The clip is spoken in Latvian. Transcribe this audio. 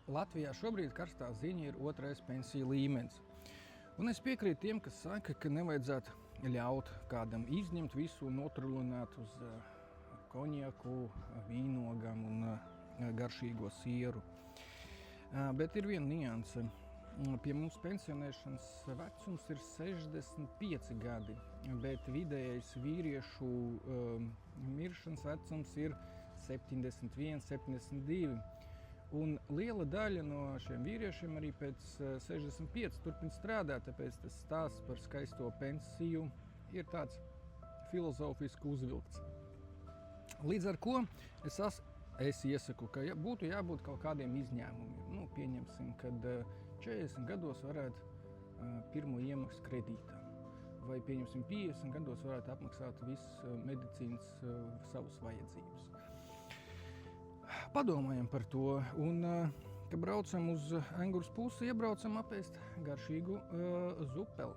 Latvijā šobrīd karstā ziņa ir 2. pensiju līmenis. Un es piekrītu tiem, kas saka, ka nevajadzētu ļaut kādam izņemt visu un notrulināt uz konjaku, vīnogam un garšīgo sieru. Bet ir viena nianse. Pie mums pensionēšanas vecums ir 65 gadi, bet vidējais vīriešu miršanas vecums ir 71, 72. Un liela daļa no šiem vīriešiem arī pēc 65 turpina strādāt, tāpēc tas stāsts par skaisto pensiju ir tāds filozofiski uzvilkts. Līdz ar ko es iesaku, ka būtu jābūt kaut kādiem izņēmumiem. Pieņemsim, kad 40 gados varētu pirmo iemaksu kredītām, vai pieņemsim 50 gados varētu apmaksāt visas medicīnas savas vajadzības. Padomājam par to, un, kad braucam uz Engures pusi, iebraucam apēst garšīgu zupeli.